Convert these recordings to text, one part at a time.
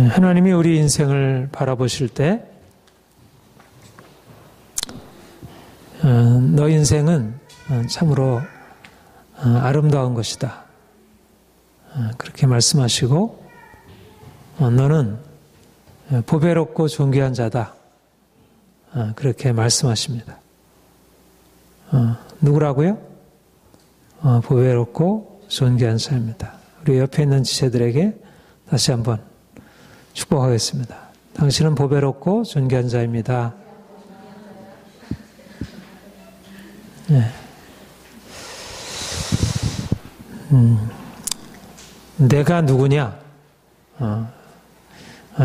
하나님이 우리 인생을 바라보실 때 너 인생은 참으로 아름다운 것이다. 그렇게 말씀하시고 너는 보배롭고 존귀한 자다. 그렇게 말씀하십니다. 누구라고요? 보배롭고 존귀한 자입니다. 우리 옆에 있는 지체들에게 다시 한번 축복하겠습니다. 당신은 보배롭고 존귀한 자입니다. 네. 내가 누구냐?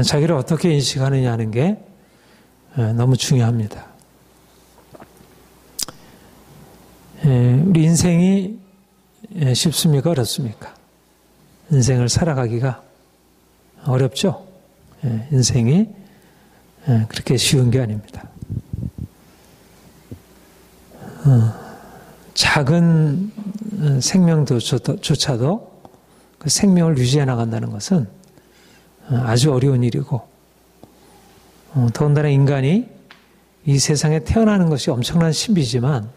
자기를 어떻게 인식하느냐 하는 게 너무 중요합니다. 우리 인생이 쉽습니까? 어렵습니까? 인생을 살아가기가 어렵죠? 인생이 그렇게 쉬운 게 아닙니다. 작은 생명조차도 그 생명을 유지해 나간다는 것은 아주 어려운 일이고, 더군다나 인간이 이 세상에 태어나는 것이 엄청난 신비지만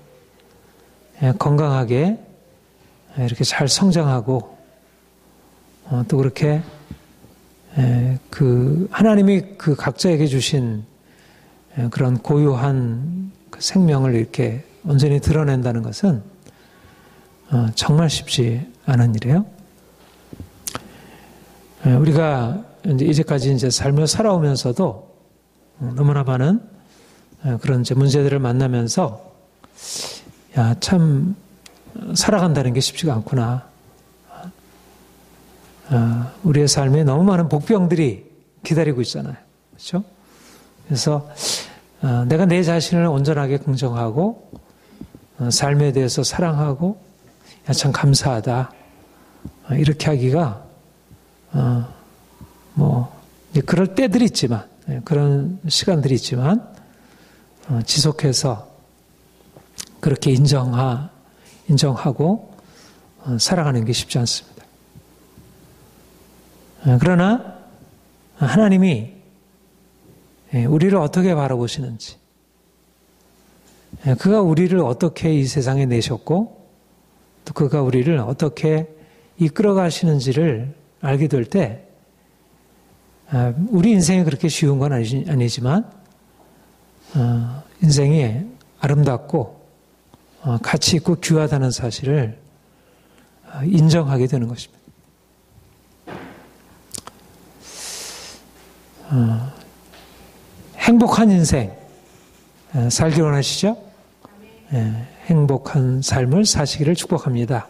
건강하게 이렇게 잘 성장하고 또 그렇게 그 하나님이 그 각자에게 주신 그런 고유한 그 생명을 이렇게 온전히 드러낸다는 것은 정말 쉽지 않은 일이에요. 우리가 이제까지 이제 삶을 살아오면서도 너무나 많은 그런 이제 문제들을 만나면서 참 살아간다는 게 쉽지가 않구나. 우리의 삶에 너무 많은 복병들이 기다리고 있잖아요. 그렇죠? 그래서 내가 내 자신을 온전하게 긍정하고 삶에 대해서 사랑하고 참 감사하다. 이렇게 하기가 그럴 때들이 있지만, 그런 시간들이 있지만 지속해서 그렇게 인정하고 살아가는 게 쉽지 않습니다. 그러나 하나님이 우리를 어떻게 바라보시는지, 그가 우리를 어떻게 이 세상에 내셨고 또 그가 우리를 어떻게 이끌어 가시는지를 알게 될 때 우리 인생이 그렇게 쉬운 건 아니지만 인생이 아름답고 가치 있고 귀하다는 사실을 인정하게 되는 것입니다. 행복한 인생 살기 원하시죠? 행복한 삶을 사시기를 축복합니다.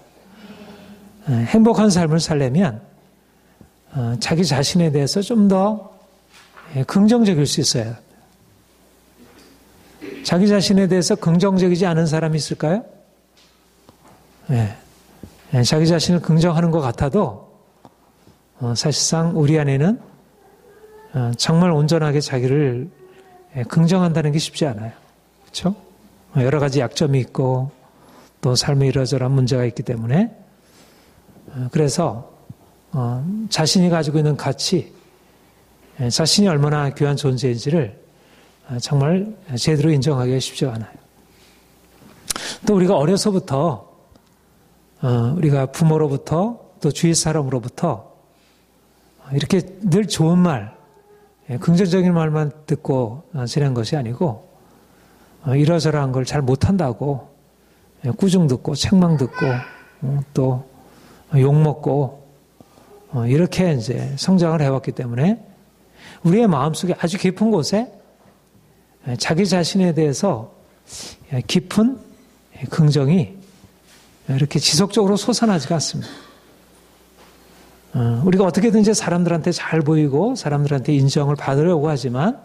행복한 삶을 살려면 자기 자신에 대해서 좀 더 긍정적일 수 있어야 합니다. 자기 자신에 대해서 긍정적이지 않은 사람이 있을까요? 자기 자신을 긍정하는 것 같아도 사실상 우리 안에는 정말 온전하게 자기를 긍정한다는 게 쉽지 않아요. 그렇죠? 여러 가지 약점이 있고 또 삶에 이러저러한 문제가 있기 때문에 그래서 자신이 가지고 있는 가치, 자신이 얼마나 귀한 존재인지를 정말 제대로 인정하기가 쉽지 않아요. 또 우리가 어려서부터 우리가 부모로부터 또 주위 사람으로부터 이렇게 늘 좋은 말, 긍정적인 말만 듣고 지낸 것이 아니고 이러저러한 걸 잘 못한다고 꾸중 듣고 책망 듣고 또 욕먹고 이렇게 이제 성장을 해왔기 때문에 우리의 마음속에 아주 깊은 곳에 자기 자신에 대해서 깊은 긍정이 이렇게 지속적으로 솟아나지가 않습니다. 우리가 어떻게든지 사람들한테 잘 보이고 사람들한테 인정을 받으려고 하지만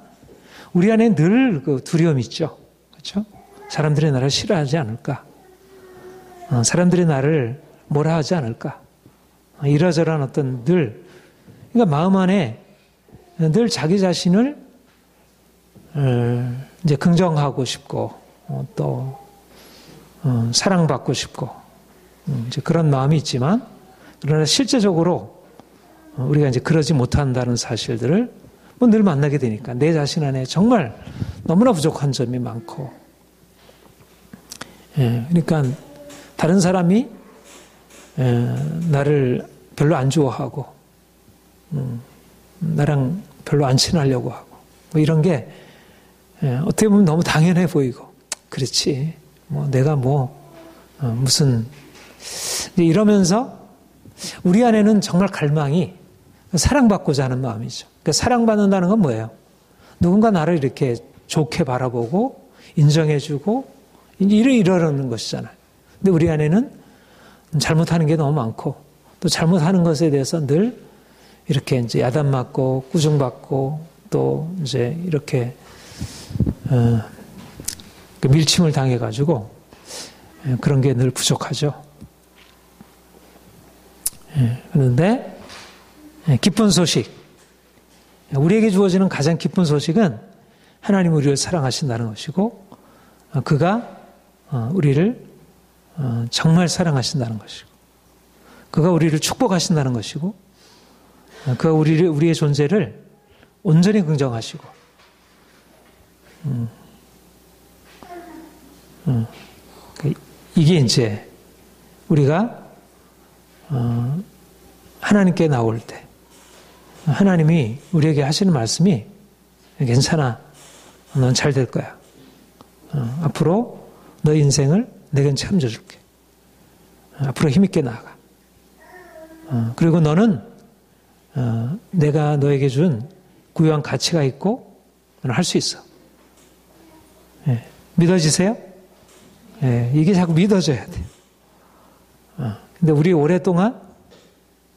우리 안에 늘 그 두려움이 있죠. 그렇죠? 사람들이 나를 싫어하지 않을까? 사람들이 나를 뭐라 하지 않을까? 이러저러한 어떤 그러니까 마음 안에 늘 자기 자신을 이제 긍정하고 싶고 또 사랑받고 싶고 이제 그런 마음이 있지만 그러나 실제적으로 우리가 이제 그러지 못한다는 사실들을 늘 만나게 되니까 내 자신 안에 정말 너무나 부족한 점이 많고, 그러니까 다른 사람이 나를 별로 안 좋아하고, 나랑 별로 안 친하려고 하고, 뭐 이런 게 어떻게 보면 너무 당연해 보이고, 그렇지, 뭐 내가 무슨 이러면서 우리 안에는 정말 갈망이 사랑받고자 하는 마음이죠. 그러니까 사랑받는다는 건 뭐예요? 누군가 나를 이렇게 좋게 바라보고 인정해주고 이러는 것이잖아요. 근데 우리 안에는 잘못하는 게 너무 많고, 또 잘못하는 것에 대해서 늘 이렇게 이제 야단맞고 꾸중받고 또 이제 이렇게 밀침을 당해가지고 그런 게 늘 부족하죠. 그런데 기쁜 소식, 우리에게 주어지는 가장 기쁜 소식은 하나님 우리를 사랑하신다는 것이고, 그가 우리를 정말 사랑하신다는 것이고, 그가 우리를 축복하신다는 것이고, 그가 우리의 존재를 온전히 긍정하시고, 이게 이제 우리가 하나님께 나올 때 하나님이 우리에게 하시는 말씀이 괜찮아, 넌 잘 될 거야, 앞으로 너 인생을 내가 참져줄게, 앞으로 힘있게 나아가, 그리고 너는 내가 너에게 준 구유한 가치가 있고 너는 할 수 있어. 믿어지세요? 이게 자꾸 믿어져야 돼. 근데 우리 오랫동안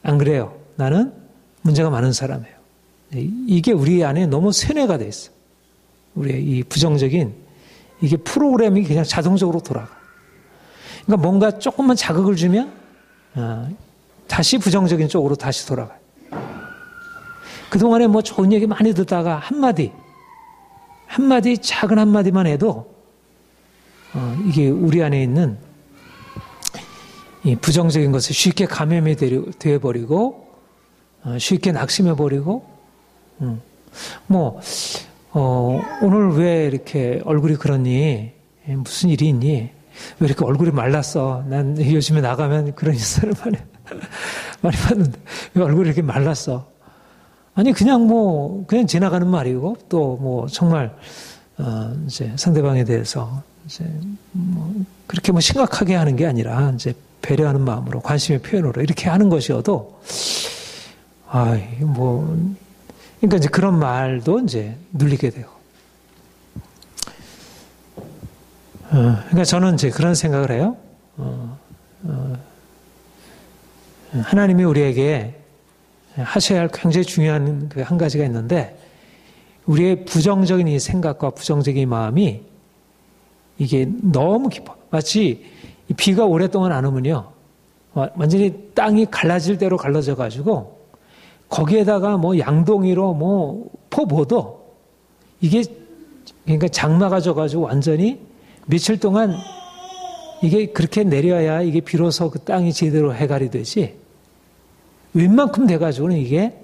안 그래요. 나는 문제가 많은 사람이에요. 이게 우리 안에 너무 세뇌가 돼 있어. 우리의 이 부정적인 이게 프로그램이 그냥 자동적으로 돌아가. 그러니까 뭔가 조금만 자극을 주면 다시 부정적인 쪽으로 다시 돌아가요. 그동안에 뭐 좋은 얘기 많이 듣다가 한마디 작은 한마디만 해도 이게 우리 안에 있는 이 부정적인 것에 쉽게 감염이 되어버리고, 쉽게 낙심해버리고, 오늘 왜 이렇게 얼굴이 그러니? 무슨 일이 있니? 왜 이렇게 얼굴이 말랐어? 난 요즘에 나가면 그런 인사를 많이 받는데, 왜 얼굴이 이렇게 말랐어? 아니, 그냥 지나가는 말이고, 또 정말, 이제 상대방에 대해서, 이제 그렇게 심각하게 하는 게 아니라, 이제 배려하는 마음으로, 관심의 표현으로 이렇게 하는 것이어도, 그러니까 이제 그런 말도 이제 눌리게 되고. 그러니까 저는 이제 그런 생각을 해요. 하나님이 우리에게 하셔야 할 굉장히 중요한 그 한 가지가 있는데, 우리의 부정적인 이 생각과 부정적인 이 마음이 이게 너무 깊어. 마치 비가 오랫동안 안 오면요, 완전히 땅이 갈라질 대로 갈라져 가지고 거기에다가 양동이로 퍼부어도 이게 그러니까 장마가 져가지고 완전히 며칠 동안 이게 그렇게 내려야 이게 비로소 그 땅이 제대로 해갈이 되지, 웬만큼 돼가지고는 이게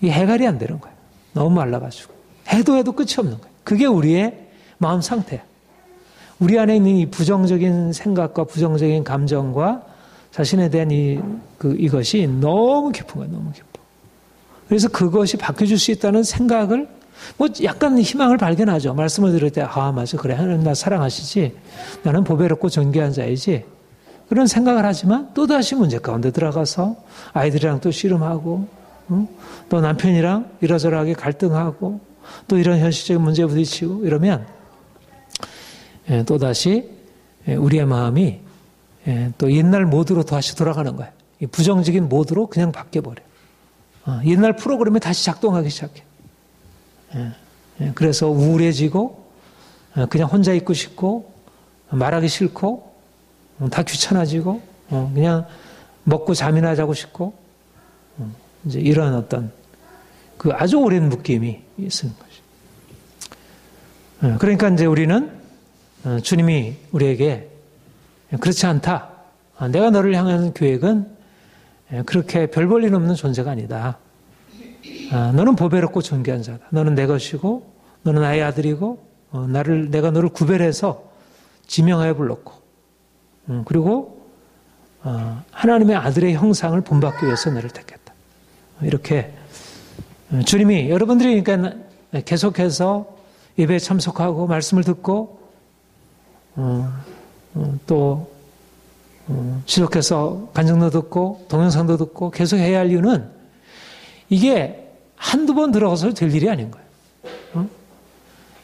해갈이 안 되는 거예요. 너무 말라가지고. 해도 끝이 없는 거예요. 그게 우리의 마음 상태야. 우리 안에 있는 이 부정적인 생각과 부정적인 감정과 자신에 대한 이것이 너무 깊은 거예요. 너무 깊어. 그래서 그것이 바뀌어줄 수 있다는 생각을, 약간 희망을 발견하죠. 말씀을 들을 때, 맞아. 그래. 하나님 나 사랑하시지. 나는 보배롭고 존귀한 자이지. 그런 생각을 하지만 또다시 문제 가운데 들어가서 아이들이랑 또 씨름하고, 또 남편이랑 이러저러하게 갈등하고, 또 이런 현실적인 문제에 부딪히고 이러면 또다시 우리의 마음이 또 옛날 모드로 다시 돌아가는 거예요. 이 부정적인 모드로 그냥 바뀌어버려요. 옛날 프로그램이 다시 작동하기 시작해. 그래서 우울해지고, 그냥 혼자 있고 싶고, 말하기 싫고, 다 귀찮아지고, 그냥 먹고 잠이나 자고 싶고, 이제 이런 어떤 그 아주 오랜 묶임이 있는 거죠. 그러니까 이제 우리는 주님이 우리에게 그렇지 않다. 내가 너를 향하는 계획은 그렇게 별 볼 일 없는 존재가 아니다. 너는 보배롭고 존귀한 자다. 너는 내 것이고 너는 나의 아들이고 내가 너를 구별해서 지명하여 불렀고 그리고 하나님의 아들의 형상을 본받기 위해서 너를 택했다. 이렇게 주님이 여러분들이 그러니까 계속해서 예배에 참석하고 말씀을 듣고 또 지속해서 간증도 듣고 동영상도 듣고 계속 해야 할 이유는 이게 한두 번 들어가서 될 일이 아닌 거예요.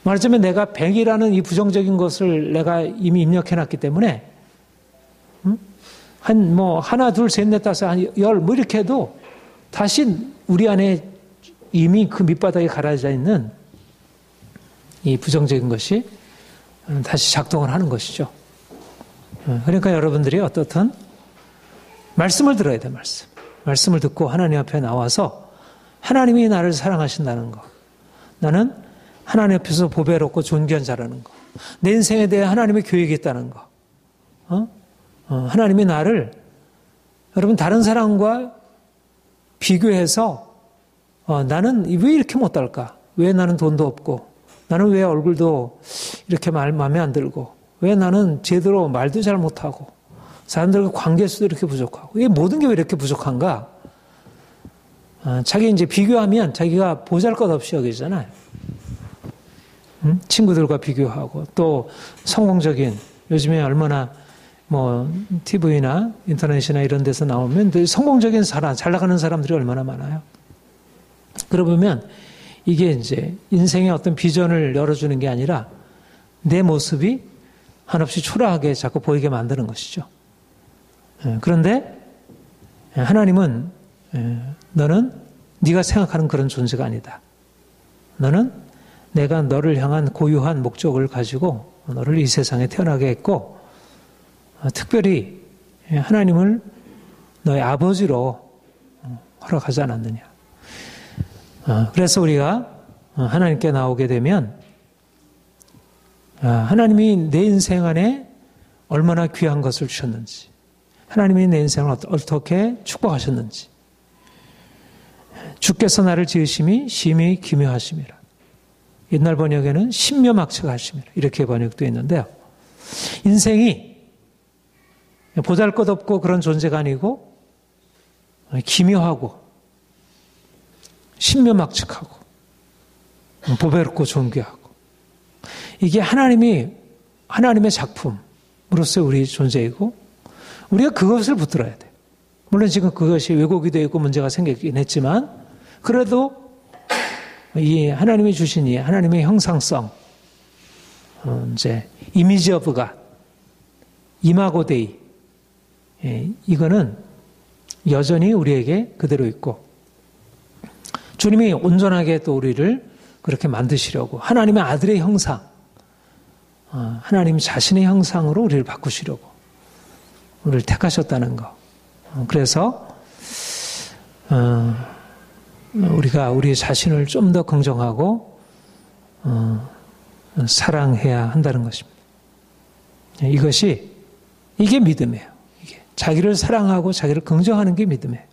말하자면 내가 100이라는 이 부정적인 것을 내가 이미 입력해놨기 때문에 하나, 둘, 셋, 넷, 다섯, 한 10 뭐 이렇게 해도 다시 우리 안에 이미 그 밑바닥에 가라앉아 있는 이 부정적인 것이 다시 작동을 하는 것이죠. 그러니까 여러분들이 어떻든 말씀을 들어야 돼, 말씀을 듣고 하나님 앞에 나와서 하나님이 나를 사랑하신다는 거, 나는 하나님 앞에서 보배롭고 존귀한 자라는 거, 내 인생에 대해 하나님의 계획이 있다는 거, 하나님이 나를 여러분 다른 사람과 비교해서 나는 왜 이렇게 못할까? 왜 나는 돈도 없고 나는 왜 얼굴도 이렇게 마음에 안 들고 왜 나는 제대로 말도 잘 못하고 사람들과 관계수도 이렇게 부족하고 이게 모든 게 왜 이렇게 부족한가? 자기 이제 비교하면 자기가 보잘것없이 여기잖아요. 친구들과 비교하고 또 성공적인 요즘에 얼마나 TV나 인터넷이나 이런 데서 나오면 성공적인 사람, 잘 나가는 사람들이 얼마나 많아요. 그러보면 이게 이제 인생의 어떤 비전을 열어주는 게 아니라 내 모습이 한없이 초라하게 자꾸 보이게 만드는 것이죠. 그런데 하나님은 너는 네가 생각하는 그런 존재가 아니다. 너는 내가 너를 향한 고유한 목적을 가지고 너를 이 세상에 태어나게 했고 특별히 하나님을 너의 아버지로 허락하지 않았느냐. 그래서 우리가 하나님께 나오게 되면 하나님이 내 인생 안에 얼마나 귀한 것을 주셨는지, 하나님이 내 인생을 어떻게 축복하셨는지, 주께서 나를 지으심이 심히 기묘하심이라. 옛날 번역에는 신묘막측하심이라 이렇게 번역되어 있는데요. 인생이 보잘것없고 그런 존재가 아니고 기묘하고 신묘막측하고 보배롭고 존귀하고 이게 하나님의 작품으로서 우리 존재이고 우리가 그것을 붙들어야 돼요. 물론 지금 그것이 왜곡이 되어 있고 문제가 생기긴 했지만 그래도 이 하나님이 주신 이 하나님의 형상성 이제 이미지 오브 갓 이마고 데이 이거는 여전히 우리에게 그대로 있고 주님이 온전하게 또 우리를 그렇게 만드시려고 하나님의 아들의 형상 하나님 자신의 형상으로 우리를 바꾸시려고 우리를 택하셨다는 거. 그래서 우리가 우리 자신을 좀 더 긍정하고 사랑해야 한다는 것입니다. 이게 믿음이에요. 이게 자기를 사랑하고 자기를 긍정하는 게 믿음이에요.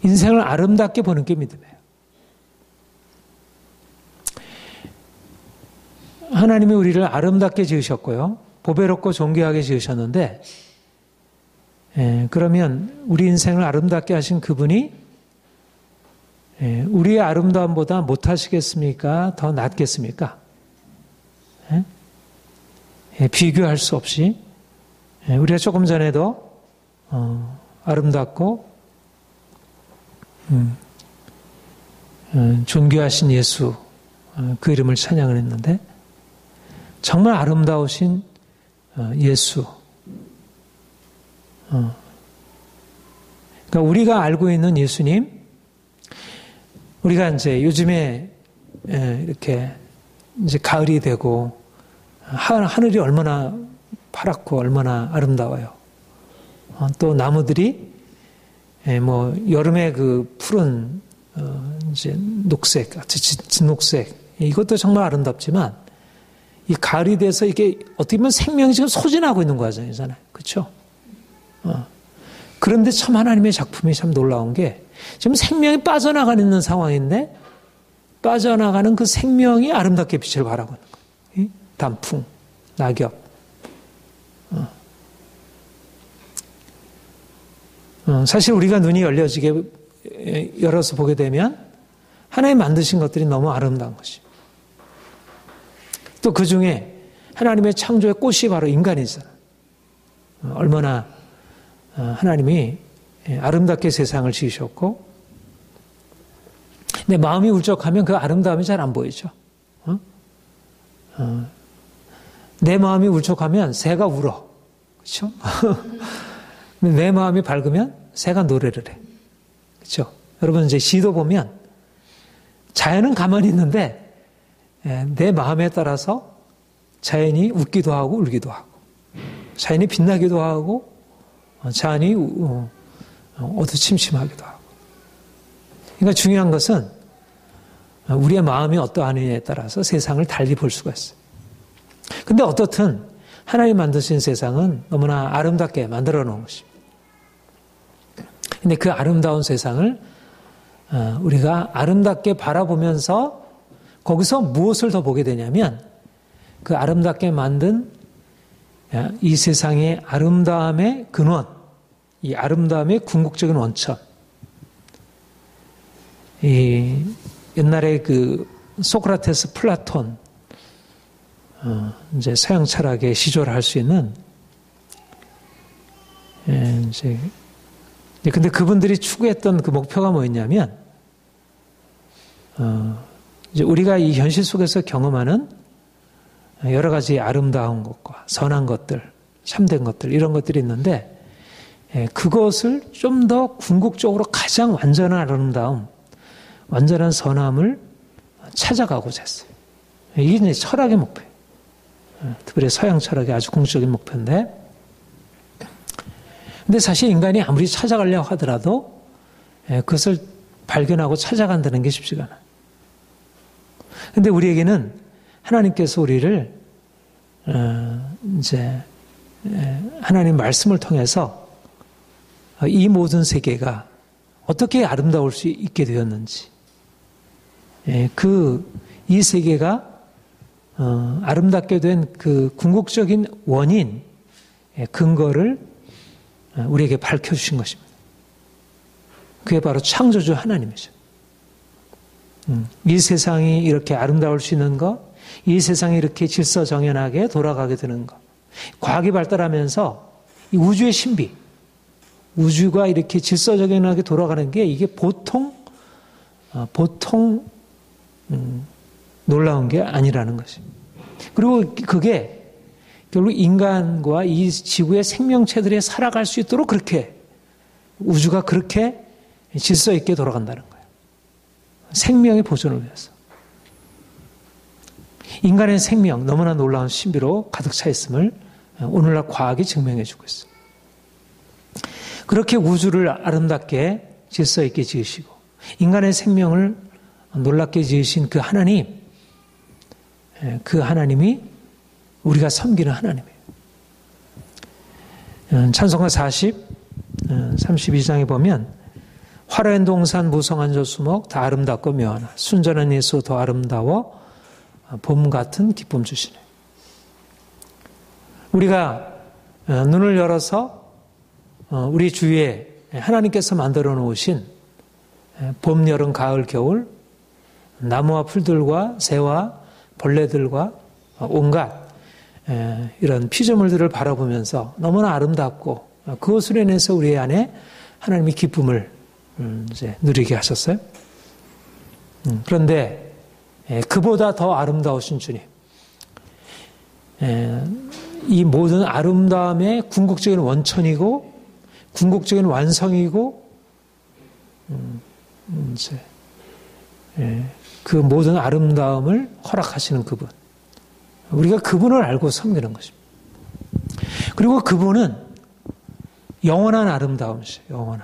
인생을 아름답게 보는 게 믿음이에요. 하나님이 우리를 아름답게 지으셨고요. 보배롭고 존귀하게 지으셨는데 그러면 우리 인생을 아름답게 하신 그분이 우리의 아름다움보다 못하시겠습니까? 더 낫겠습니까? 비교할 수 없이 우리가 조금 전에도 아름답고 존귀하신 예수 그 이름을 찬양을 했는데 정말 아름다우신 예수 그러니까 우리가 알고 있는 예수님 우리가 이제 요즘에 이렇게 이제 가을이 되고 하늘이 얼마나 파랗고 얼마나 아름다워요. 또 나무들이 여름에 그 푸른 이제 녹색, 진녹색 이것도 정말 아름답지만 이 가을이 돼서 이게 어떻게 보면 생명이 지금 소진하고 있는 과정이잖아요. 그렇죠? 그런데 참 하나님의 작품이 참 놀라운 게 지금 생명이 빠져나가는 상황인데 빠져나가는 그 생명이 아름답게 빛을 발하고 있는 거예요. 단풍, 낙엽. 사실 우리가 눈이 열어서 보게 되면 하나님 만드신 것들이 너무 아름다운 것이죠. 또 그 중에 하나님의 창조의 꽃이 바로 인간이잖아요. 얼마나 하나님이 아름답게 세상을 지으셨고, 내 마음이 울적하면 그 아름다움이 잘 안 보이죠. 내 마음이 울적하면 새가 울어. 그렇죠? 내 마음이 밝으면 새가 노래를 해. 그렇죠? 여러분 이제 시도 보면 자연은 가만히 있는데 내 마음에 따라서 자연이 웃기도 하고 울기도 하고, 자연이 빛나기도 하고, 자연이 어두침침하기도 하고. 그러니까 중요한 것은 우리의 마음이 어떠하느냐에 따라서 세상을 달리 볼 수가 있어요. 근데 어떻든 하나님 만드신 세상은 너무나 아름답게 만들어 놓은 것입니다. 근데 그 아름다운 세상을 우리가 아름답게 바라보면서 거기서 무엇을 더 보게 되냐면 그 아름답게 만든 이 세상의 아름다움의 근원, 이 아름다움의 궁극적인 원천. 이 옛날에 그 소크라테스, 플라톤, 이제 서양 철학의 시조를 할 수 있는 이제 근데 그분들이 추구했던 그 목표가 뭐였냐면 이제 우리가 이 현실 속에서 경험하는 여러 가지 아름다운 것과 선한 것들, 참된 것들 이런 것들이 있는데 그것을 좀 더 궁극적으로 가장 완전한 아름다움, 완전한 선함을 찾아가고자 했어요. 이게 이제 철학의 목표예요. 특별히 서양 철학의 아주 궁극적인 목표인데, 근데 사실 인간이 아무리 찾아가려고 하더라도 그것을 발견하고 찾아간다는 게 쉽지가 않아요. 근데 우리에게는 하나님께서 우리를 이제 하나님 말씀을 통해서 이 모든 세계가 어떻게 아름다울 수 있게 되었는지, 이 세계가 아름답게 된 그 궁극적인 원인, 근거를 우리에게 밝혀주신 것입니다. 그게 바로 창조주 하나님이죠. 이 세상이 이렇게 아름다울 수 있는 것, 이 세상이 이렇게 질서정연하게 돌아가게 되는 것, 과학이 발달하면서 이 우주의 신비, 우주가 이렇게 질서정연하게 돌아가는 게 이게 보통 놀라운 게 아니라는 것입니다. 그리고 그게 결국 인간과 이 지구의 생명체들이 살아갈 수 있도록 그렇게 우주가 그렇게 질서 있게 돌아간다는 거예요. 생명의 보존을 위해서. 인간의 생명 너무나 놀라운 신비로 가득 차 있음을 오늘날 과학이 증명해 주고 있어요. 그렇게 우주를 아름답게 질서 있게 지으시고 인간의 생명을 놀랍게 지으신 그 하나님, 그 하나님이 우리가 섬기는 하나님이에요. 찬송가 32장에 보면 화려한 동산 무성한 저수목 다 아름답고 묘하나 순전한 예수 더 아름다워 봄 같은 기쁨 주시네. 우리가 눈을 열어서 우리 주위에 하나님께서 만들어 놓으신 봄, 여름, 가을, 겨울 나무와 풀들과 새와 벌레들과 온갖 이런 피조물들을 바라보면서 너무나 아름답고 그것으로 인해서 우리 안에 하나님의 기쁨을 이제 누리게 하셨어요. 그런데 그보다 더 아름다우신 주님, 이 모든 아름다움의 궁극적인 원천이고 궁극적인 완성이고 이제 그 모든 아름다움을 허락하시는 그분, 우리가 그분을 알고 섬기는 것입니다. 그리고 그분은 영원한 아름다움이시죠.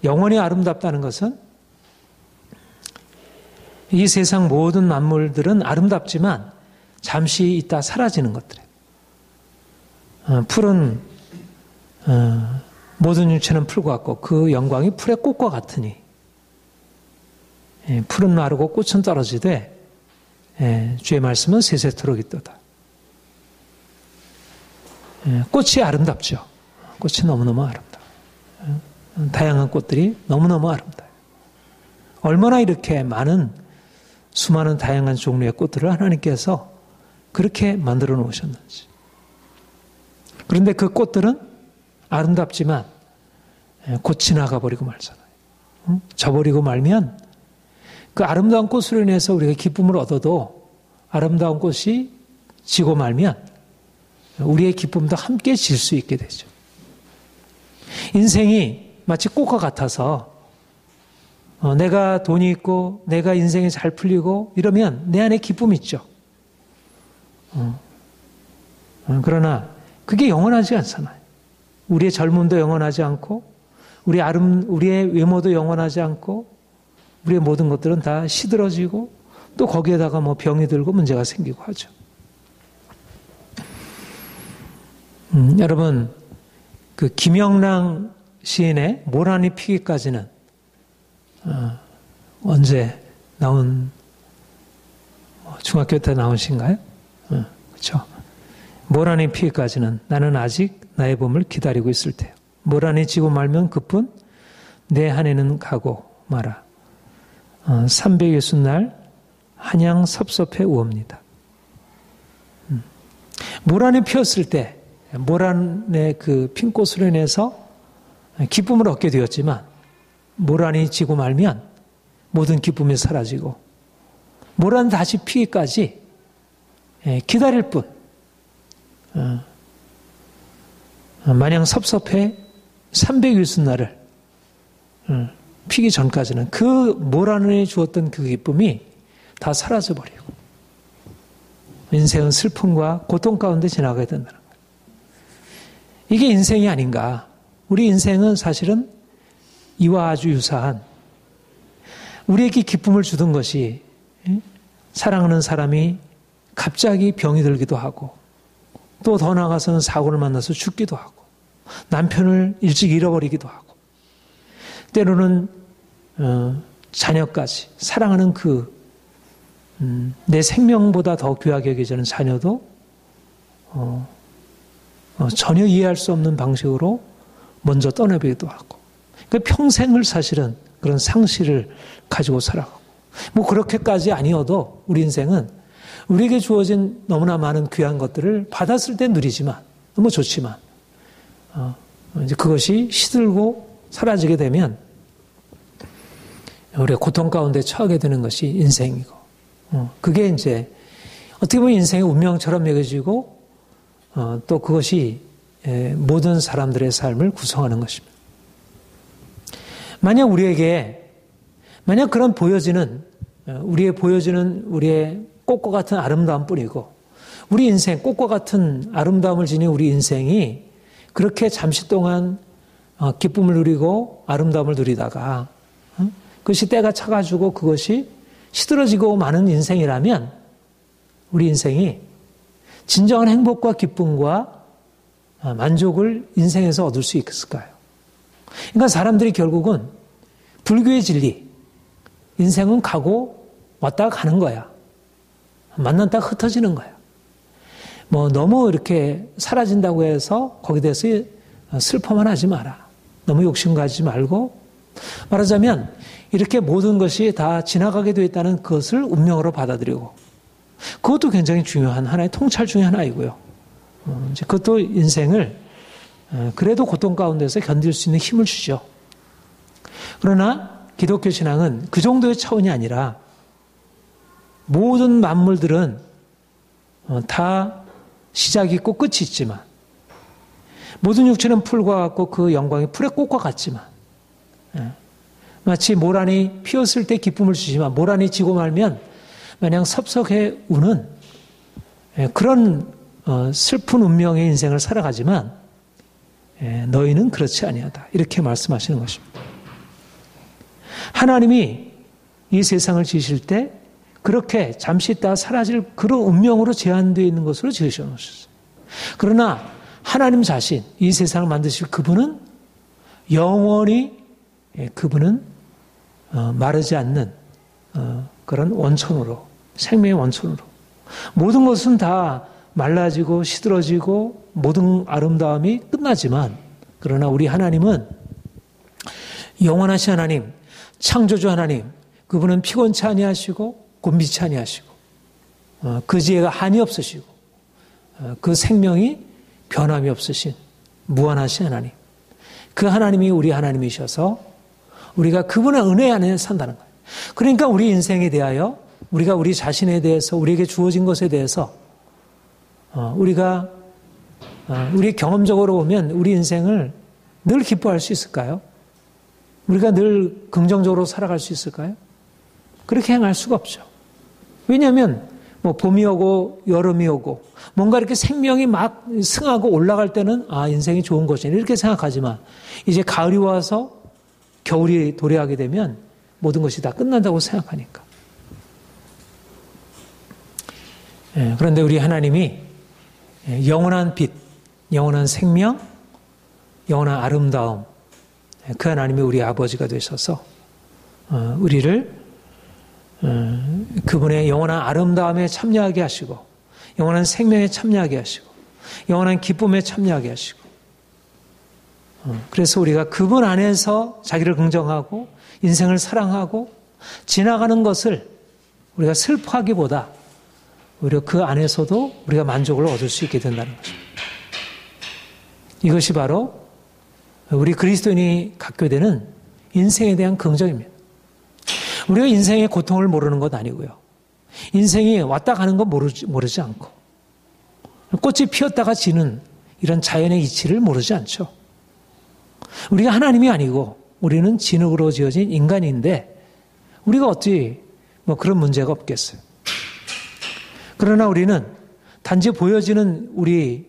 영원히 아름답다는 것은 이 세상 모든 만물들은 아름답지만 잠시 있다 사라지는 것들이에요. 풀은 모든 육체는 풀과 같고 그 영광이 풀의 꽃과 같으니 풀은 마르고 꽃은 떨어지되 주의 말씀은 세세토록 있도다. 꽃이 아름답죠. 꽃이 너무너무 아름다워요. 다양한 꽃들이 너무너무 아름다워요. 얼마나 이렇게 많은 수많은 다양한 종류의 꽃들을 하나님께서 그렇게 만들어 놓으셨는지. 그런데 그 꽃들은 아름답지만 곧 지나가 버리고 말잖아요. 져버리고 말면 그 아름다운 꽃으로 인해서 우리가 기쁨을 얻어도 아름다운 꽃이 지고 말면 우리의 기쁨도 함께 질 수 있게 되죠. 인생이 마치 꽃과 같아서 내가 돈이 있고 내가 인생이 잘 풀리고 이러면 내 안에 기쁨이 있죠. 그러나 그게 영원하지 않잖아요. 우리의 젊음도 영원하지 않고 우리의 외모도 영원하지 않고 우리의 모든 것들은 다 시들어지고 또 거기에다가 뭐 병이 들고 문제가 생기고 하죠. 여러분 그 김영랑 시인의 모란이 피기까지는 언제 나온 중학교 때 나온 시인가요? 그렇죠. 모란이 피기까지는 나는 아직 나의 봄을 기다리고 있을 테요. 모란이 지고 말면 그뿐 내 한 해는 가고 마라. 360날 한양 섭섭해 우옵니다. 모란이 피었을 때 모란의 그 핀 꽃으로 인해서 기쁨을 얻게 되었지만 모란이 지고 말면 모든 기쁨이 사라지고 모란 다시 피기까지 기다릴 뿐 마냥 섭섭해 360날을 피기 전까지는 그 모란에 주었던 그 기쁨이 다 사라져버리고 인생은 슬픔과 고통 가운데 지나가야 된다는 거예요. 이게 인생이 아닌가. 우리 인생은 사실은 이와 아주 유사한 우리에게 기쁨을 주던 것이 사랑하는 사람이 갑자기 병이 들기도 하고 또 더 나아가서는 사고를 만나서 죽기도 하고 남편을 일찍 잃어버리기도 하고 때로는 자녀까지 사랑하는 내 생명보다 더 귀하게 여겨지는 자녀도 전혀 이해할 수 없는 방식으로 먼저 떠나보기도 하고 그 평생을 사실은 그런 상실을 가지고 살아가고 뭐 그렇게까지 아니어도 우리 인생은 우리에게 주어진 너무나 많은 귀한 것들을 받았을 때 누리지만 너무 좋지만 이제 그것이 시들고 사라지게 되면 우리가 고통 가운데 처하게 되는 것이 인생이고 그게 이제 어떻게 보면 인생의 운명처럼 여겨지고 또 그것이 모든 사람들의 삶을 구성하는 것입니다. 만약 그런 우리의 꽃과 같은 아름다움 뿐이고 우리 인생 꽃과 같은 아름다움을 지닌 우리 인생이 그렇게 잠시 동안 기쁨을 누리고 아름다움을 누리다가 그것이 때가 차가지고 그것이 시들어지고 마는 인생이라면 우리 인생이 진정한 행복과 기쁨과 만족을 인생에서 얻을 수 있을까요? 그러니까 사람들이 결국은 불교의 진리, 인생은 가고 왔다가 가는 거야. 만났다가 흩어지는 거야. 뭐 너무 이렇게 사라진다고 해서 거기에 대해서 슬퍼만 하지 마라. 너무 욕심 가지지 말고 말하자면 이렇게 모든 것이 다 지나가게 되어 있다는 것을 운명으로 받아들이고 그것도 굉장히 중요한 하나의 통찰 중에 하나이고요. 이제 그것도 인생을 그래도 고통 가운데서 견딜 수 있는 힘을 주죠. 그러나 기독교 신앙은 그 정도의 차원이 아니라 모든 만물들은 다 시작이 있고 끝이 있지만 모든 육체는 풀과 같고 그 영광이 풀의 꽃과 같지만 마치 모란이 피었을 때 기쁨을 주지만 모란이 지고 말면 마냥 섭섭해 우는 그런 슬픈 운명의 인생을 살아가지만 너희는 그렇지 아니하다. 이렇게 말씀하시는 것입니다. 하나님이 이 세상을 지으실 때 그렇게 잠시 있다가 사라질 그런 운명으로 제한되어 있는 것으로 지으셔 놓으셨어요. 그러나 하나님 자신, 이 세상을 만드실 그분은 영원히 그분은 마르지 않는 그런 원천으로, 생명의 원천으로 모든 것은 다 말라지고 시들어지고 모든 아름다움이 끝나지만, 그러나 우리 하나님은 영원하신 하나님, 창조주 하나님, 그분은 피곤치 아니하시고 곤비치 아니하시고 그 지혜가 한이 없으시고 그 생명이 변함이 없으신 무한하신 하나님, 그 하나님이 우리 하나님이셔서 우리가 그분의 은혜 안에 산다는 거예요. 그러니까 우리 인생에 대하여, 우리가 우리 자신에 대해서, 우리에게 주어진 것에 대해서 우리가 우리 경험적으로 보면 우리 인생을 늘 기뻐할 수 있을까요? 우리가 늘 긍정적으로 살아갈 수 있을까요? 그렇게 행할 수가 없죠. 왜냐하면 봄이 오고 여름이 오고 뭔가 이렇게 생명이 막 승하고 올라갈 때는 인생이 좋은 것이네 이렇게 생각하지만, 이제 가을이 와서 겨울이 도래하게 되면 모든 것이 다 끝난다고 생각하니까. 그런데 우리 하나님이 영원한 빛, 영원한 생명, 영원한 아름다움, 그 하나님이 우리 아버지가 되셔서 우리를 그분의 영원한 아름다움에 참여하게 하시고, 영원한 생명에 참여하게 하시고, 영원한 기쁨에 참여하게 하시고, 그래서 우리가 그분 안에서 자기를 긍정하고 인생을 사랑하고 지나가는 것을 우리가 슬퍼하기보다 오히려 그 안에서도 우리가 만족을 얻을 수 있게 된다는 것입니다. 이것이 바로 우리 그리스도인이 갖게 되는 인생에 대한 긍정입니다. 우리가 인생의 고통을 모르는 것 아니고요. 인생이 왔다 가는 건 모르지 않고, 꽃이 피었다가 지는 이런 자연의 이치를 모르지 않죠. 우리가 하나님이 아니고 우리는 진흙으로 지어진 인간인데 우리가 어찌 그런 문제가 없겠어요. 그러나 우리는 단지 보여지는 우리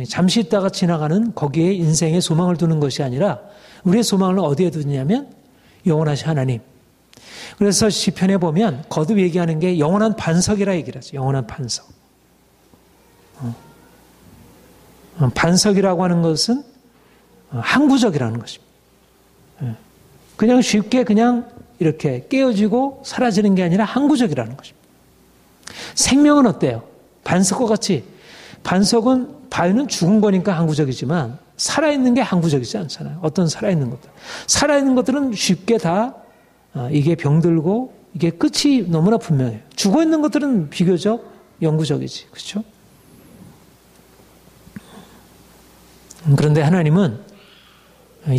잠시 있다가 지나가는 거기에 인생의 소망을 두는 것이 아니라 우리의 소망을 어디에 두냐면 영원하신 하나님. 그래서 시편에 보면 거듭 얘기하는 게 영원한 반석이라 얘기를 하죠. 영원한 반석. 반석이라고 하는 것은 항구적이라는 것입니다. 그냥 쉽게 그냥 이렇게 깨어지고 사라지는 게 아니라 항구적이라는 것입니다. 생명은 어때요? 반석과 같이, 반석은 바위는 죽은 거니까 항구적이지만 살아있는 게 항구적이지 않잖아요. 어떤 살아있는 것들. 살아있는 것들은 쉽게 다 이게 병들고 이게 끝이 너무나 분명해요. 죽어있는 것들은 비교적 영구적이지. 그렇죠? 그런데 하나님은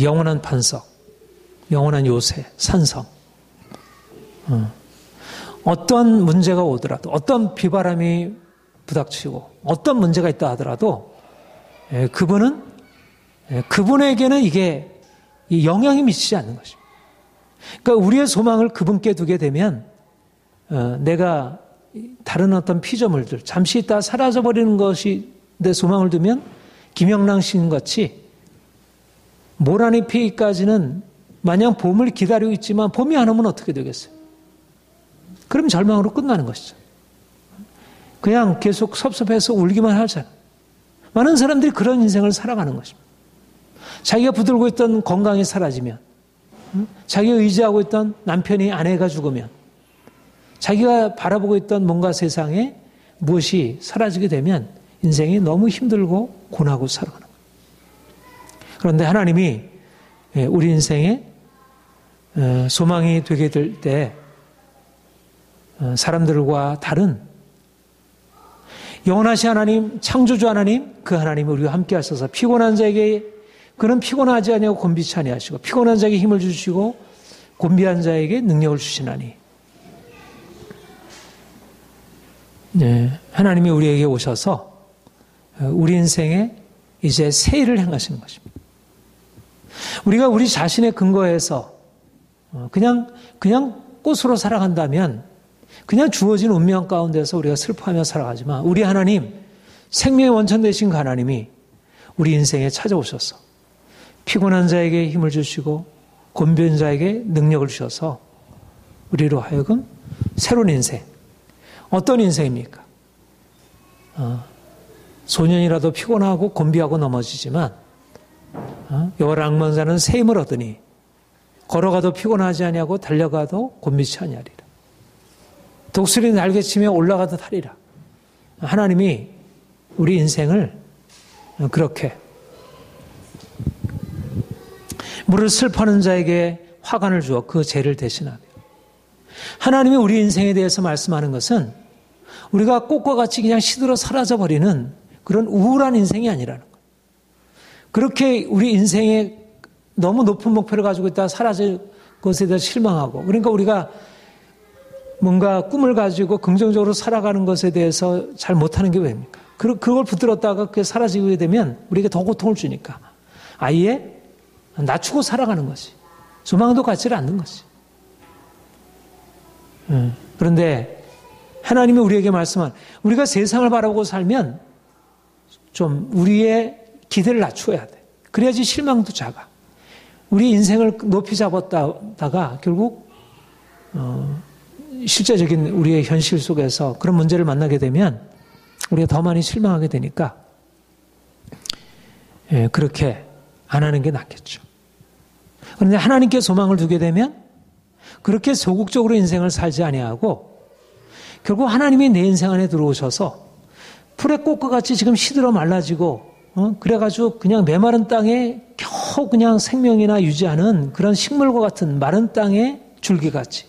영원한 반석, 영원한 요새, 산성. 어떤 문제가 오더라도, 어떤 비바람이 부닥치고, 어떤 문제가 있다 하더라도, 그분에게는 이게 영향이 미치지 않는 것입니다. 그러니까 우리의 소망을 그분께 두게 되면, 내가 다른 어떤 피조물들, 잠시 있다 사라져버리는 것이 내 소망을 두면, 김영랑 시인 같이, 모란이 피기까지는 마냥 봄을 기다리고 있지만, 봄이 안 오면 어떻게 되겠어요? 그럼 절망으로 끝나는 것이죠. 그냥 계속 섭섭해서 울기만 하잖아요. 많은 사람들이 그런 인생을 살아가는 것입니다. 자기가 붙들고 있던 건강이 사라지면, 자기가 의지하고 있던 남편이 아내가 죽으면, 자기가 바라보고 있던 뭔가 세상에 무엇이 사라지게 되면 인생이 너무 힘들고 고나고 살아가는 거예요. 그런데 하나님이 우리 인생에 소망이 되게 될 때 사람들과 다른 영원하신 하나님, 창조주 하나님, 그 하나님이 우리와 함께 하셔서 피곤한 자에게 그는 피곤하지 아니하고 곤비치 아니하시고 피곤한 자에게 힘을 주시고 곤비한 자에게 능력을 주시나니. 하나님이 우리에게 오셔서 우리 인생에 이제 새 일을 행하시는 것입니다. 우리가 우리 자신의 근거에서 그냥 꽃으로 살아간다면 그냥 주어진 운명 가운데서 우리가 슬퍼하며 살아가지만 우리 하나님, 생명의 원천 되신 그 하나님이 우리 인생에 찾아오셔서 피곤한 자에게 힘을 주시고 곤비한 자에게 능력을 주셔서 우리로 하여금 새로운 인생, 어떤 인생입니까? 소년이라도 피곤하고 곤비하고 넘어지지만 여호와를 앙망자는 새 힘을 얻으니 걸어가도 피곤하지 아니하고 달려가도 곤미치 아니하리라. 독수리 날개치며 올라가도 하리라. 하나님이 우리 인생을 그렇게 물을 슬퍼하는 자에게 화관을 주어 그 죄를 대신하며, 하나님이 우리 인생에 대해서 말씀하는 것은 우리가 꽃과 같이 그냥 시들어 사라져버리는 그런 우울한 인생이 아니라는 거예요. 그렇게 우리 인생에 너무 높은 목표를 가지고 있다가 사라질 것에 대해서 실망하고, 그러니까 우리가 뭔가 꿈을 가지고 긍정적으로 살아가는 것에 대해서 잘 못하는 게 왜입니까? 그걸 붙들었다가 그게 사라지게 되면 우리에게 더 고통을 주니까 아예 낮추고 살아가는 것이, 소망도 갖지를 않는 것이. 그런데 하나님이 우리에게 말씀한, 우리가 세상을 바라보고 살면 좀 우리의 기대를 낮추어야 돼. 그래야지 실망도 작아. 우리 인생을 높이 잡았다가 결국 실제적인 우리의 현실 속에서 그런 문제를 만나게 되면 우리가 더 많이 실망하게 되니까 그렇게 안 하는 게 낫겠죠. 그런데 하나님께 소망을 두게 되면 그렇게 소극적으로 인생을 살지 아니하고 결국 하나님이 내 인생 안에 들어오셔서 풀의 꽃과 같이 지금 시들어 말라지고 그래가지고 그냥 메마른 땅에 겨우 그냥 생명이나 유지하는 그런 식물과 같은 마른 땅의 줄기같이,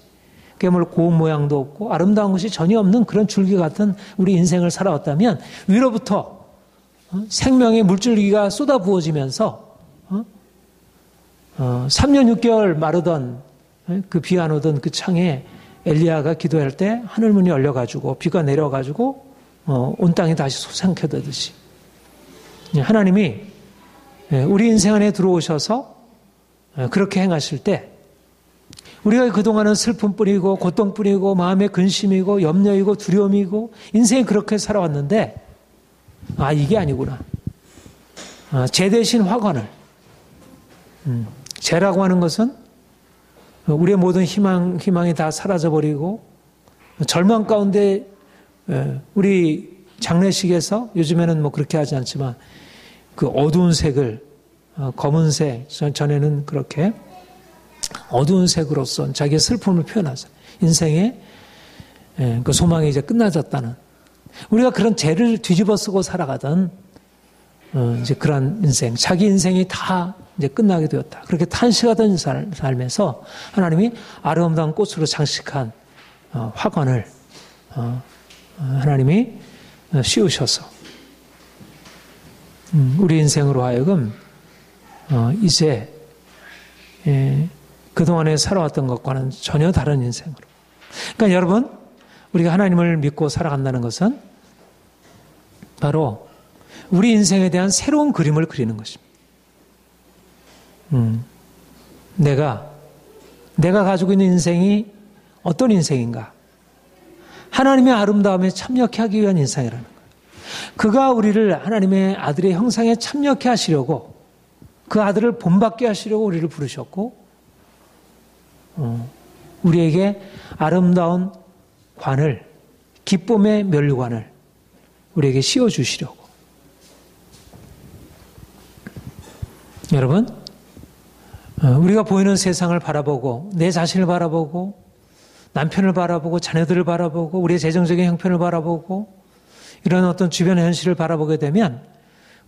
그야말로 고운 모양도 없고 아름다운 것이 전혀 없는 그런 줄기 같은 우리 인생을 살아왔다면 위로부터 생명의 물줄기가 쏟아 부어지면서 3년 6개월 마르던 그 비 안 오던 그 창에 엘리야가 기도할 때 하늘문이 열려가지고 비가 내려가지고 온 땅이 다시 솟아켜듯이 하나님이 우리 인생 안에 들어오셔서 그렇게 행하실 때 우리가 그동안은 슬픔뿐이고 고통뿐이고 마음의 근심이고 염려이고 두려움이고 인생이 그렇게 살아왔는데 이게 아니구나. 죄 대신 화관을, 죄라고 하는 것은 우리의 모든 희망이 다 사라져버리고 절망 가운데 우리 장례식에서 요즘에는 뭐 그렇게 하지 않지만 그 어두운 색을 검은색, 전에는 그렇게 어두운 색으로서 자기의 슬픔을 표현하죠. 인생의 그 소망이 이제 끝나졌다는, 우리가 그런 죄를 뒤집어 쓰고 살아가던 이제 그런 인생, 자기 인생이 다 이제 끝나게 되었다. 그렇게 탄식하던 삶에서 하나님이 아름다운 꽃으로 장식한 화관을 하나님이 씌우셔서 우리 인생으로 하여금 이제 그동안에 살아왔던 것과는 전혀 다른 인생으로. 그러니까 여러분, 우리가 하나님을 믿고 살아간다는 것은 바로 우리 인생에 대한 새로운 그림을 그리는 것입니다. 내가 가지고 있는 인생이 어떤 인생인가? 하나님의 아름다움에 참여케 하기 위한 인생이라는 거예요. 그가 우리를 하나님의 아들의 형상에 참여케 하시려고, 그 아들을 본받게 하시려고 우리를 부르셨고, 우리에게 아름다운 관을, 기쁨의 면류관을 우리에게 씌워주시려고. 여러분, 우리가 보이는 세상을 바라보고 내 자신을 바라보고 남편을 바라보고 자녀들을 바라보고 우리의 재정적인 형편을 바라보고 이런 어떤 주변의 현실을 바라보게 되면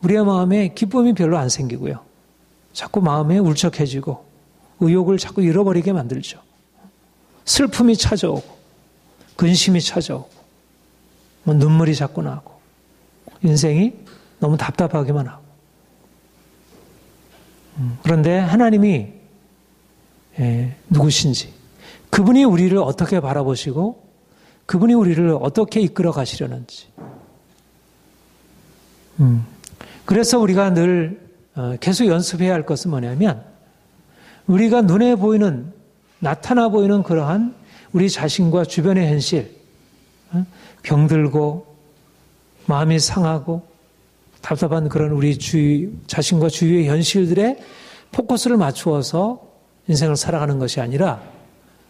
우리의 마음에 기쁨이 별로 안 생기고요. 자꾸 마음에 울적해지고 의욕을 자꾸 잃어버리게 만들죠. 슬픔이 찾아오고 근심이 찾아오고 눈물이 자꾸 나고 인생이 너무 답답하기만 하고. 그런데 하나님이 누구신지, 그분이 우리를 어떻게 바라보시고 그분이 우리를 어떻게 이끌어 가시려는지. 그래서 우리가 늘 계속 연습해야 할 것은 뭐냐면, 우리가 눈에 보이는, 나타나 보이는 그러한 우리 자신과 주변의 현실, 병들고 마음이 상하고 답답한 그런 우리 자신과 주위의 현실들에 포커스를 맞추어서 인생을 살아가는 것이 아니라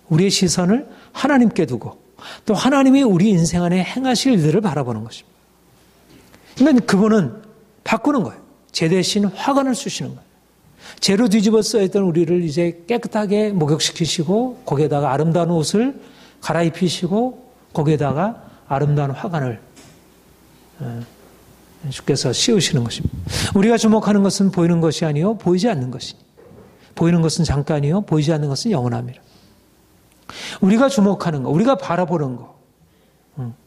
우리의 시선을 하나님께 두고 또 하나님이 우리 인생 안에 행하실 일들을 바라보는 것입니다. 그러니까 그분은 바꾸는 거예요. 죄 대신 화관을 쑤시는 거예요. 죄로 뒤집어 써있던 우리를 이제 깨끗하게 목욕시키시고 거기에다가 아름다운 옷을 갈아입히시고 거기에다가 아름다운 화관을 주께서 씌우시는 것입니다. 우리가 주목하는 것은 보이는 것이 아니요 보이지 않는 것이니 보이는 것은 잠깐이요 보이지 않는 것은 영원함이라. 우리가 주목하는 것, 우리가 바라보는 것,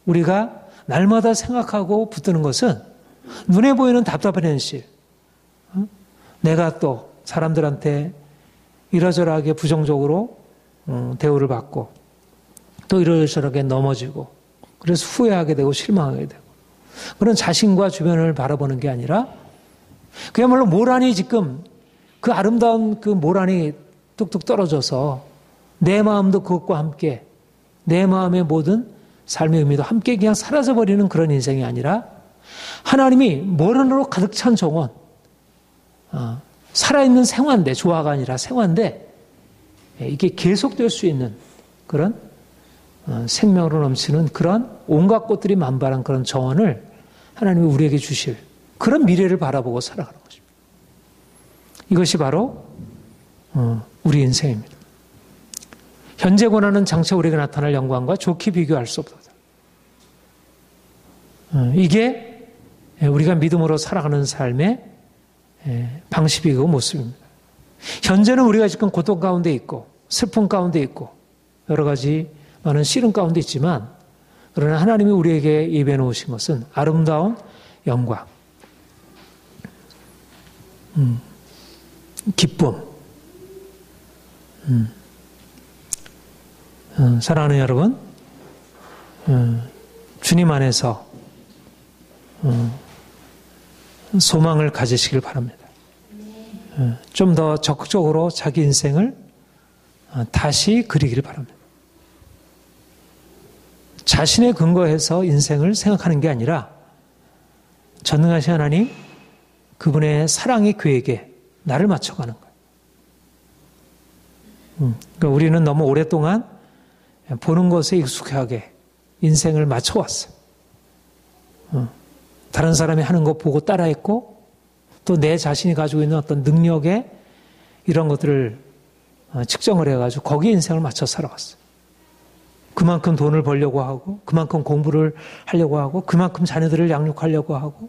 우리가 날마다 생각하고 붙드는 것은 눈에 보이는 답답한 현실, 내가 또 사람들한테 이러저러하게 부정적으로 대우를 받고 또 이러저러하게 넘어지고 그래서 후회하게 되고 실망하게 되고 그런 자신과 주변을 바라보는 게 아니라 그야말로 모란이 지금 그 아름다운 그 모란이 뚝뚝 떨어져서 내 마음도 그것과 함께 내 마음의 모든 삶의 의미도 함께 그냥 사라져버리는 그런 인생이 아니라 하나님이 모란으로 가득 찬 정원, 살아있는 생화인데 조화가 아니라 생화인데 이게 계속될 수 있는 그런 생명으로 넘치는 그런 온갖 꽃들이 만발한 그런 정원을 하나님이 우리에게 주실 그런 미래를 바라보고 살아가는 것입니다. 이것이 바로 우리 인생입니다. 현재 고난은 장차 우리에게 나타날 영광과 좋게 비교할 수 없다. 이게 우리가 믿음으로 살아가는 삶의 방식이고 모습입니다. 현재는 우리가 지금 고통 가운데 있고 슬픔 가운데 있고 여러 가지 많은 시름 가운데 있지만 그러나 하나님이 우리에게 예비해 놓으신 것은 아름다운 영광, 기쁨. 사랑하는 여러분, 주님 안에서 소망을 가지시길 바랍니다. 좀 더 적극적으로 자기 인생을 다시 그리기를 바랍니다. 자신의 근거에서 인생을 생각하는 게 아니라 전능하신 하나님, 그분의 사랑의 계획에 나를 맞춰가는 거예요. 그러니까 우리는 너무 오랫동안 보는 것에 익숙하게 인생을 맞춰왔어요. 다른 사람이 하는 거 보고 따라했고 또 내 자신이 가지고 있는 어떤 능력에 이런 것들을 측정을 해가지고 거기에 인생을 맞춰 살아왔어요. 그만큼 돈을 벌려고 하고 그만큼 공부를 하려고 하고 그만큼 자녀들을 양육하려고 하고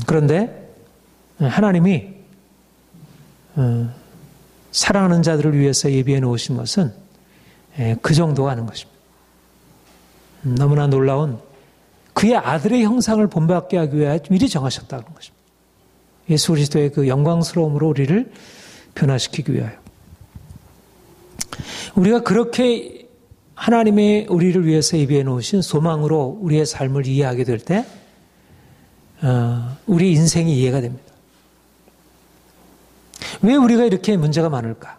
그런데 하나님이 사랑하는 자들을 위해서 예비해 놓으신 것은 그 정도가 아닌 것입니다. 너무나 놀라운 그의 아들의 형상을 본받게 하기 위하여 미리 정하셨다는 것입니다. 예수 그리스도의 그 영광스러움으로 우리를 변화시키기 위하여. 우리가 그렇게 하나님의 우리를 위해서 예비해 놓으신 소망으로 우리의 삶을 이해하게 될 때 우리 인생이 이해가 됩니다. 왜 우리가 이렇게 문제가 많을까?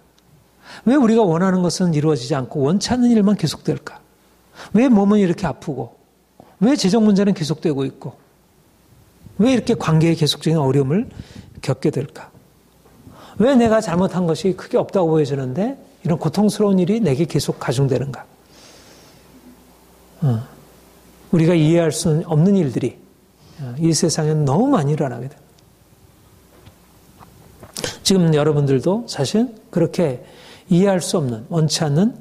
왜 우리가 원하는 것은 이루어지지 않고 원치 않는 일만 계속될까? 왜 몸은 이렇게 아프고 왜 재정 문제는 계속되고 있고 왜 이렇게 관계에 계속적인 어려움을 겪게 될까? 왜 내가 잘못한 것이 크게 없다고 보여지는데 이런 고통스러운 일이 내게 계속 가중되는가? 우리가 이해할 수 없는 일들이 이 세상에는 너무 많이 일어나게 됩니다. 지금 여러분들도 사실 그렇게 이해할 수 없는, 원치 않는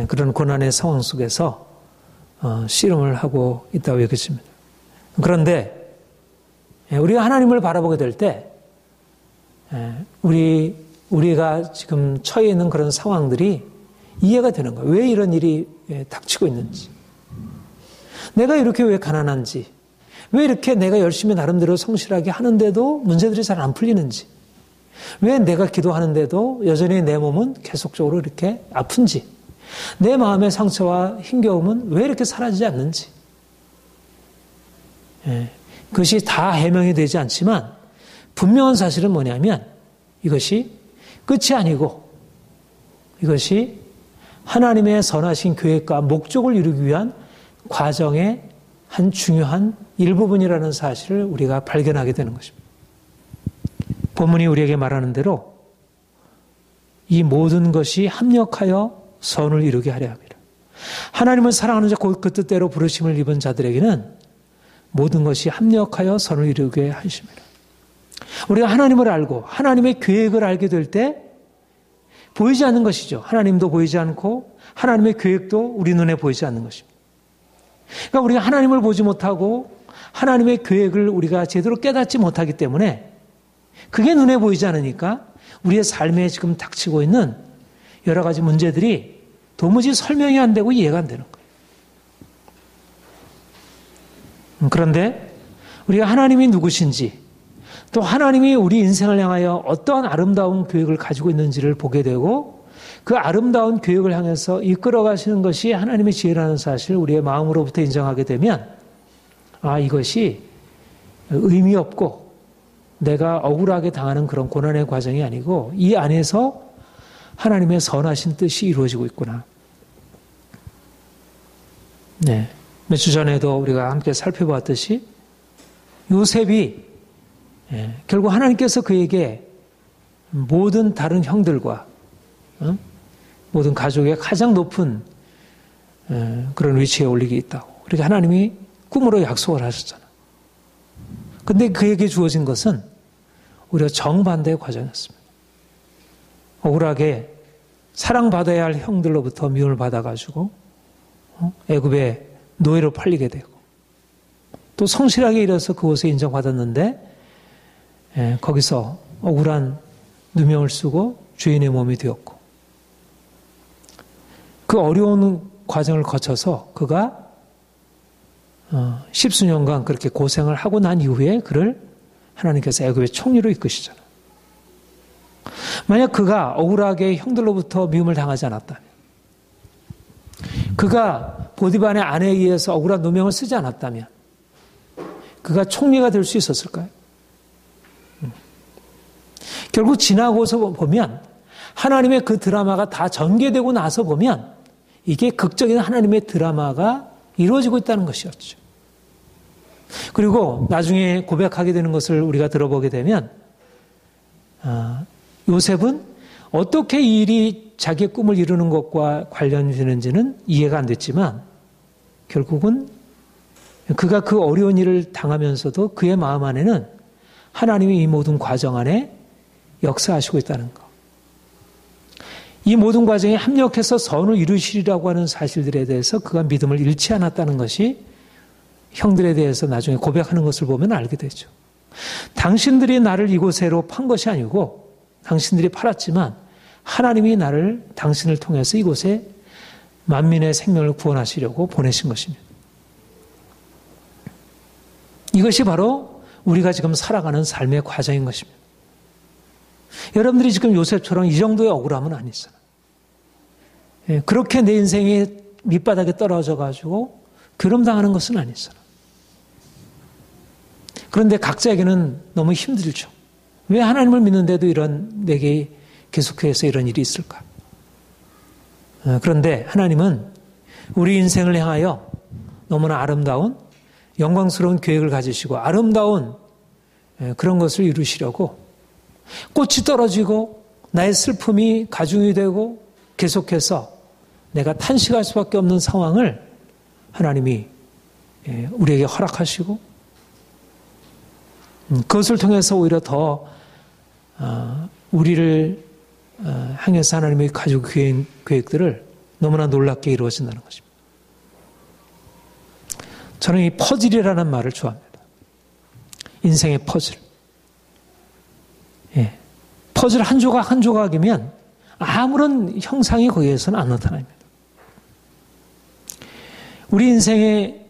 그런 고난의 상황 속에서 씨름을 하고 있다고 여겨집니다. 그런데 우리가 하나님을 바라보게 될 때 우리가 지금 처해 있는 그런 상황들이 이해가 되는 거예요. 왜 이런 일이 닥치고 있는지. 내가 이렇게 왜 가난한지. 왜 이렇게 내가 열심히 나름대로 성실하게 하는데도 문제들이 잘 안 풀리는지. 왜 내가 기도하는데도 여전히 내 몸은 계속적으로 이렇게 아픈지. 내 마음의 상처와 힘겨움은 왜 이렇게 사라지지 않는지. 그것이 다 해명이 되지 않지만 분명한 사실은 뭐냐면 이것이 끝이 아니고 이것이 하나님의 선하신 계획과 목적을 이루기 위한 과정의 한 중요한 일부분이라는 사실을 우리가 발견하게 되는 것입니다. 본문이 우리에게 말하는 대로 이 모든 것이 합력하여 선을 이루게 하려 합니다. 하나님을 사랑하는 자, 그 뜻대로 부르심을 입은 자들에게는 모든 것이 합력하여 선을 이루게 하십니다. 우리가 하나님을 알고 하나님의 계획을 알게 될 때 보이지 않는 것이죠. 하나님도 보이지 않고 하나님의 계획도 우리 눈에 보이지 않는 것입니다. 그러니까 우리가 하나님을 보지 못하고 하나님의 계획을 우리가 제대로 깨닫지 못하기 때문에 그게 눈에 보이지 않으니까 우리의 삶에 지금 닥치고 있는 여러 가지 문제들이 도무지 설명이 안 되고 이해가 안 되는 거예요. 그런데 우리가 하나님이 누구신지 또 하나님이 우리 인생을 향하여 어떠한 아름다운 계획을 가지고 있는지를 보게 되고 그 아름다운 계획을 향해서 이끌어 가시는 것이 하나님의 지혜라는 사실을 우리의 마음으로부터 인정하게 되면 이것이 의미 없고 내가 억울하게 당하는 그런 고난의 과정이 아니고 이 안에서 하나님의 선하신 뜻이 이루어지고 있구나. 네. 몇 주 전에도 우리가 함께 살펴봤듯이 요셉이 결국 하나님께서 그에게 모든 다른 형들과 모든 가족의 가장 높은 그런 위치에 올리게 있다고. 그렇게 하나님이 꿈으로 약속을 하셨잖아. 근데 그에게 주어진 것은 오히려 정반대의 과정이었습니다. 억울하게 사랑받아야 할 형들로부터 미움을 받아가지고 애굽의 노예로 팔리게 되고 또 성실하게 일해서 그곳에 인정받았는데 거기서 억울한 누명을 쓰고 죄인의 몸이 되었고 그 어려운 과정을 거쳐서 그가 십수년간 그렇게 고생을 하고 난 이후에 그를 하나님께서 애굽의 총리로 이끄시잖아요. 만약 그가 억울하게 형들로부터 미움을 당하지 않았다면 그가 보디발의 아내에 의해서 억울한 누명을 쓰지 않았다면 그가 총리가 될 수 있었을까요? 결국 지나고서 보면 하나님의 그 드라마가 다 전개되고 나서 보면 이게 극적인 하나님의 드라마가 이루어지고 있다는 것이었죠. 그리고 나중에 고백하게 되는 것을 우리가 들어보게 되면 요셉은 어떻게 이 일이 자기의 꿈을 이루는 것과 관련이 되는지는 이해가 안 됐지만 결국은 그가 그 어려운 일을 당하면서도 그의 마음 안에는 하나님이 이 모든 과정 안에 역사하시고 있다는 것. 이 모든 과정에 합력해서 선을 이루시리라고 하는 사실들에 대해서 그가 믿음을 잃지 않았다는 것이 형들에 대해서 나중에 고백하는 것을 보면 알게 되죠. 당신들이 나를 이곳으로 판 것이 아니고 당신들이 팔았지만 하나님이 당신을 통해서 이곳에 만민의 생명을 구원하시려고 보내신 것입니다. 이것이 바로 우리가 지금 살아가는 삶의 과정인 것입니다. 여러분들이 지금 요셉처럼 이 정도의 억울함은 아니잖아요. 그렇게 내 인생이 밑바닥에 떨어져가지고 괴롭당하는 것은 아니잖아요. 그런데 각자에게는 너무 힘들죠. 왜 하나님을 믿는데도 내게 계속해서 이런 일이 있을까? 그런데 하나님은 우리 인생을 향하여 너무나 아름다운 영광스러운 계획을 가지시고 아름다운 그런 것을 이루시려고 꽃이 떨어지고 나의 슬픔이 가중이 되고 계속해서 내가 탄식할 수밖에 없는 상황을 하나님이 우리에게 허락하시고 그것을 통해서 오히려 더 우리를 향해서 하나님이 가지고 계획들을 너무나 놀랍게 이루어진다는 것입니다. 저는 이 퍼즐이라는 말을 좋아합니다. 인생의 퍼즐. 퍼즐 한 조각 한 조각이면 아무런 형상이 거기에서는 안 나타납니다. 우리 인생에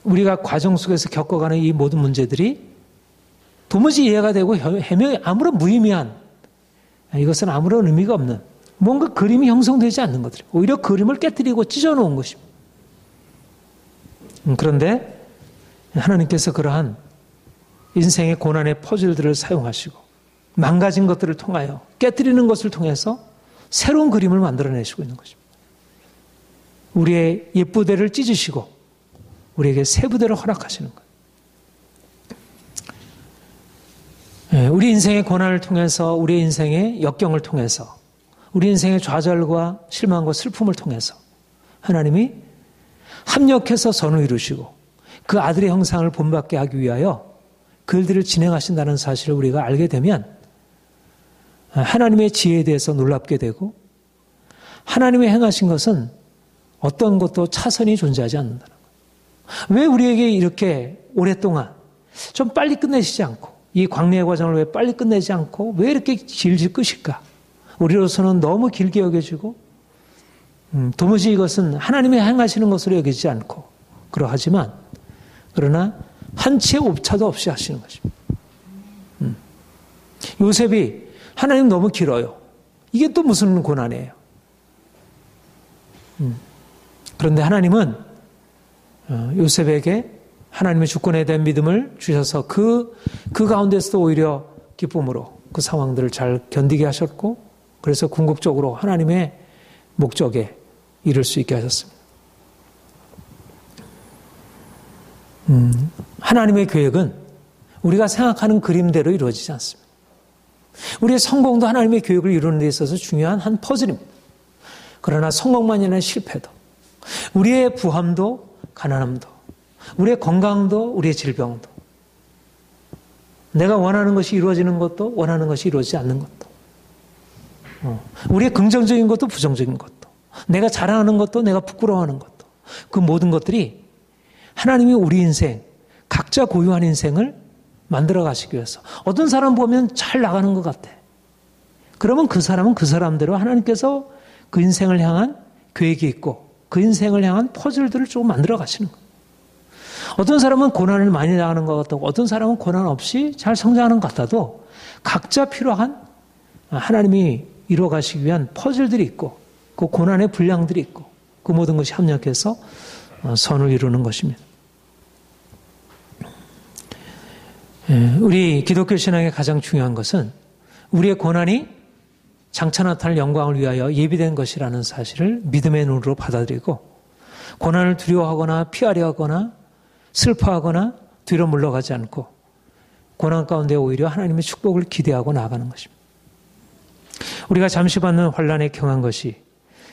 우리가 과정 속에서 겪어가는 이 모든 문제들이 도무지 이해가 되고 해명이 아무런 무의미한 이것은 아무런 의미가 없는 뭔가 그림이 형성되지 않는 것들 오히려 그림을 깨뜨리고 찢어놓은 것입니다. 그런데 하나님께서 그러한 인생의 고난의 퍼즐들을 사용하시고 망가진 것들을 통하여 깨뜨리는 것을 통해서 새로운 그림을 만들어내시고 있는 것입니다. 우리의 옛부대를 찢으시고 우리에게 새 부대를 허락하시는 거예요. 우리 인생의 고난을 통해서 우리 인생의 역경을 통해서 우리 인생의 좌절과 실망과 슬픔을 통해서 하나님이 합력해서 선을 이루시고 그 아들의 형상을 본받게 하기 위하여 그 일들을 진행하신다는 사실을 우리가 알게 되면 하나님의 지혜에 대해서 놀랍게 되고 하나님의 행하신 것은 어떤 것도 차선이 존재하지 않는다는 거예요. 왜 우리에게 이렇게 오랫동안 좀 빨리 끝내시지 않고 이 광야의 과정을 왜 빨리 끝내지 않고 왜 이렇게 질질 끄실까? 우리로서는 너무 길게 여겨지고 도무지 이것은 하나님이 행하시는 것으로 여기지 않고 그러하지만 그러나 한치의 오차도 없이 하시는 것입니다. 요셉이 하나님 너무 길어요. 이게 또 무슨 고난이에요. 그런데 하나님은 요셉에게 하나님의 주권에 대한 믿음을 주셔서 그 가운데서도 오히려 기쁨으로 그 상황들을 잘 견디게 하셨고 그래서 궁극적으로 하나님의 목적에 이룰 수 있게 하셨습니다. 하나님의 계획은 우리가 생각하는 그림대로 이루어지지 않습니다. 우리의 성공도 하나님의 계획을 이루는 데 있어서 중요한 한 퍼즐입니다. 그러나 성공만이 아니라 실패도, 우리의 부함도 가난함도, 우리의 건강도 우리의 질병도, 내가 원하는 것이 이루어지는 것도 원하는 것이 이루어지지 않는 것도, 우리의 긍정적인 것도 부정적인 것도, 내가 자랑하는 것도 내가 부끄러워하는 것도, 그 모든 것들이 하나님이 우리 인생, 각자 고유한 인생을 만들어 가시기 위해서 어떤 사람 보면 잘 나가는 것 같아. 그러면 그 사람은 그 사람대로 하나님께서 그 인생을 향한 계획이 있고 그 인생을 향한 퍼즐들을 조금 만들어 가시는 거예요. 어떤 사람은 고난을 많이 당하는 것 같고 어떤 사람은 고난 없이 잘 성장하는 것 같아도 각자 필요한 하나님이 이루어 가시기 위한 퍼즐들이 있고 그 고난의 분량들이 있고 그 모든 것이 합력해서 선을 이루는 것입니다. 우리 기독교 신앙의 가장 중요한 것은 우리의 고난이 장차 나타날 영광을 위하여 예비된 것이라는 사실을 믿음의 눈으로 받아들이고 고난을 두려워하거나 피하려 하거나 슬퍼하거나 뒤로 물러가지 않고 고난 가운데 오히려 하나님의 축복을 기대하고 나아가는 것입니다. 우리가 잠시 받는 환난에 경한 것이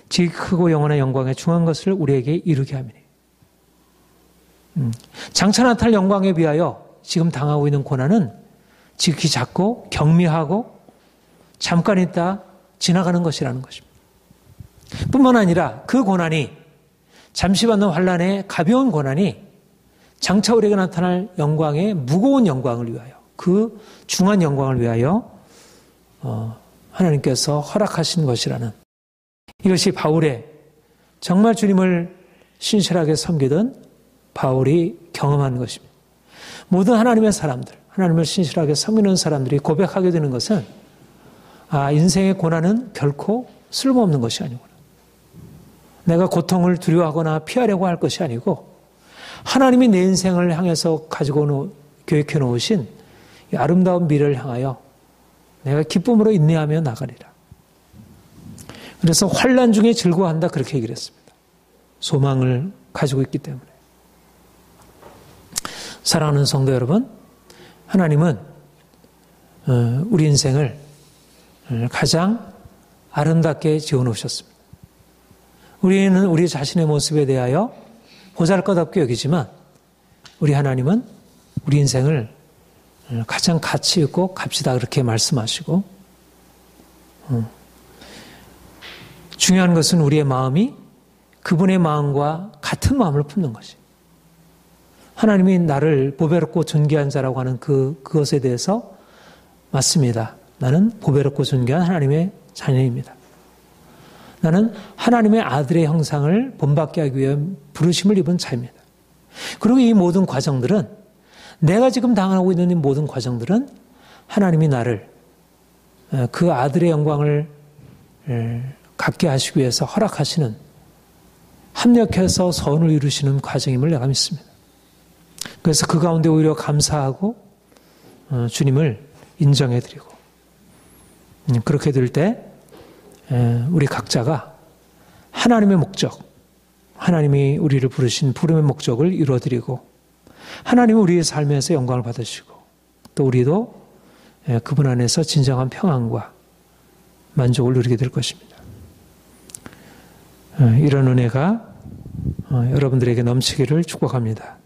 지극히 크고 영원한 영광에 중한 것을 우리에게 이루게 함이니 장차 나타날 영광에 비하여 지금 당하고 있는 고난은 지극히 작고 경미하고 잠깐 있다 지나가는 것이라는 것입니다. 뿐만 아니라 그 고난이 잠시 받는 환난의 가벼운 고난이 장차 우리에게 나타날 영광의 무거운 영광을 위하여 그 중한 영광을 위하여 하나님께서 허락하신 것이라는 이것이 바울의 정말 주님을 신실하게 섬기던 바울이 경험한 것입니다. 모든 하나님의 사람들, 하나님을 신실하게 섬기는 사람들이 고백하게 되는 것은 인생의 고난은 결코 쓸모없는 것이 아니구나. 내가 고통을 두려워하거나 피하려고 할 것이 아니고 하나님이 내 인생을 향해서 가지고 계획해 놓으신 이 아름다운 미래를 향하여 내가 기쁨으로 인내하며 나가리라. 그래서 환난 중에 즐거워한다 그렇게 얘기를 했습니다. 소망을 가지고 있기 때문에. 사랑하는 성도 여러분, 하나님은 우리 인생을 가장 아름답게 지어놓으셨습니다. 우리는 우리 자신의 모습에 대하여 보잘것없게 여기지만 우리 하나님은 우리 인생을 가장 가치 있고 값지다 그렇게 말씀하시고 중요한 것은 우리의 마음이 그분의 마음과 같은 마음을 품는 것이. 하나님이 나를 보배롭고 존귀한 자라고 하는 그것에 대해서 맞습니다. 나는 보배롭고 존귀한 하나님의 자녀입니다. 나는 하나님의 아들의 형상을 본받게 하기 위해 부르심을 입은 자입니다. 그리고 이 모든 과정들은 내가 지금 당하고 있는 이 모든 과정들은 하나님이 나를 그 아들의 영광을 갖게 하시기 위해서 허락하시는 합력해서 선을 이루시는 과정임을 내가 믿습니다. 그래서 그 가운데 오히려 감사하고 주님을 인정해드리고 그렇게 될 때 우리 각자가 하나님의 목적, 하나님이 우리를 부르신 부름의 목적을 이루어드리고 하나님이 우리의 삶에서 영광을 받으시고 또 우리도 그분 안에서 진정한 평안과 만족을 누리게 될 것입니다. 이런 은혜가 여러분들에게 넘치기를 축복합니다.